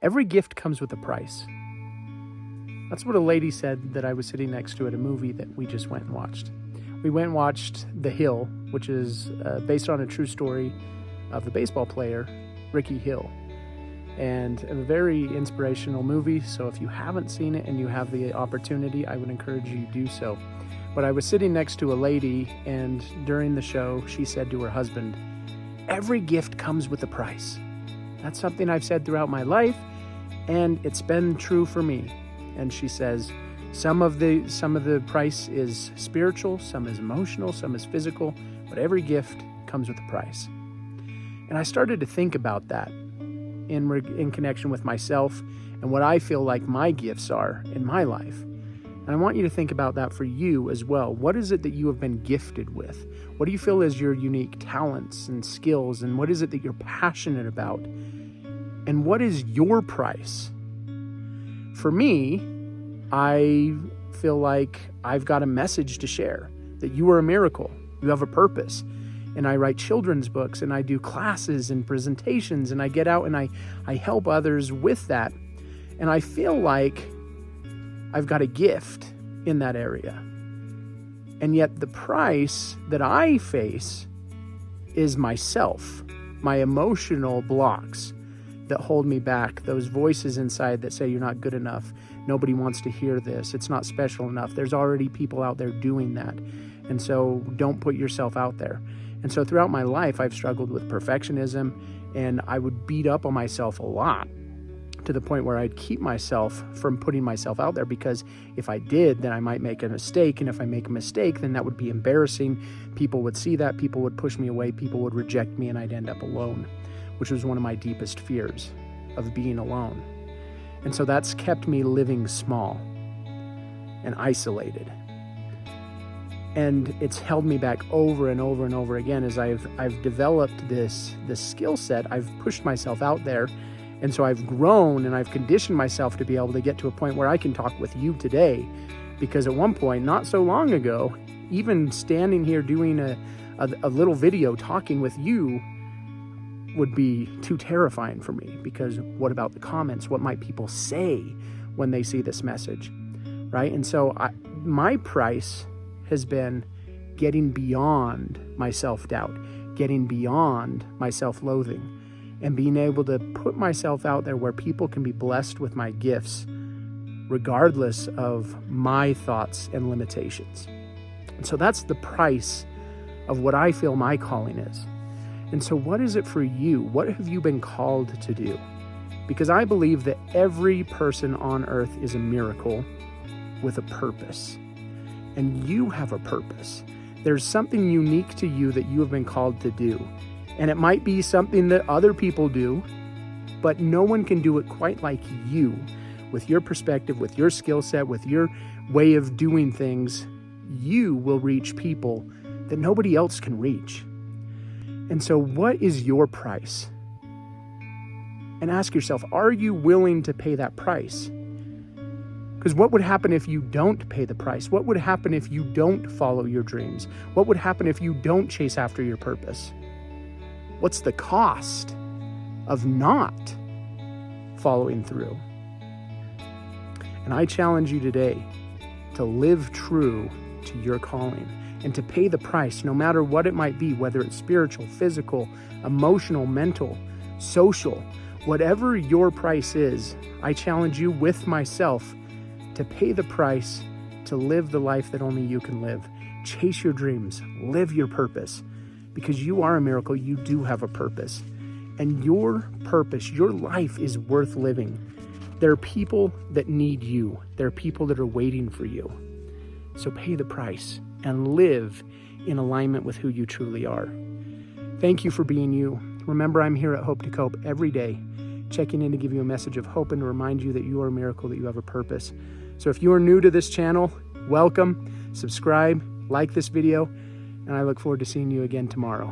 Every gift comes with a price. That's what a lady said that I was sitting next to at a movie that we just went and watched. We went and watched The Hill, which is based on a true story of the baseball player, Ricky Hill. And a very inspirational movie, so if you haven't seen it and you have the opportunity, I would encourage you to do so. But I was sitting next to a lady, and during the show, she said to her husband, "Every gift comes with a price." That's something I've said throughout my life, and it's been true for me. And she says, some of the price is spiritual, some is emotional, some is physical, but every gift comes with a price. And I started to think about that in connection with myself and what I feel like my gifts are in my life. And I want you to think about that for you as well. What is it that you have been gifted with? What do you feel is your unique talents and skills? And what is it that you're passionate about? And what is your price? For me, I feel like I've got a message to share, that you are a miracle. You have a purpose. And I write children's books, and I do classes and presentations, and I get out and I help others with that. And I feel like I've got a gift in that area. And yet the price that I face is myself, my emotional blocks that hold me back, those voices inside that say you're not good enough, nobody wants to hear this, it's not special enough, there's already people out there doing that, and so don't put yourself out there. And so throughout my life, I've struggled with perfectionism, and I would beat up on myself a lot to the point where I'd keep myself from putting myself out there, because if I did, then I might make a mistake, and if I make a mistake, then that would be embarrassing. People would see that, people would push me away, people would reject me, and I'd end up alone, which was one of my deepest fears, of being alone. And so that's kept me living small and isolated. And it's held me back over and over and over again as I've developed this skill set. I've pushed myself out there, and so I've grown and I've conditioned myself to be able to get to a point where I can talk with you today. Because at one point, not so long ago, even standing here doing a little video talking with you would be too terrifying for me, because what about the comments? What might people say when they see this message, right? And so my price has been getting beyond my self-doubt, getting beyond my self-loathing, and being able to put myself out there where people can be blessed with my gifts, regardless of my thoughts and limitations. And so that's the price of what I feel my calling is. And so what is it for you? What have you been called to do? Because I believe that every person on earth is a miracle with a purpose. And you have a purpose. There's something unique to you that you have been called to do. And it might be something that other people do, but no one can do it quite like you. With your perspective, with your skill set, with your way of doing things, you will reach people that nobody else can reach. And so what is your price? And ask yourself, are you willing to pay that price? Because what would happen if you don't pay the price? What would happen if you don't follow your dreams? What would happen if you don't chase after your purpose? What's the cost of not following through? And I challenge you today to live true to your calling and to pay the price, no matter what it might be, whether it's spiritual, physical, emotional, mental, social, whatever your price is. I challenge you with myself to pay the price to live the life that only you can live. Chase your dreams, live your purpose, because you are a miracle. You do have a purpose, and your purpose, your life is worth living. There are people that need you. There are people that are waiting for you. So pay the price and live in alignment with who you truly are. Thank you for being you. Remember, I'm here at Hope to Cope every day, checking in to give you a message of hope and to remind you that you are a miracle, that you have a purpose. So if you are new to this channel, welcome, subscribe, like this video, and I look forward to seeing you again tomorrow.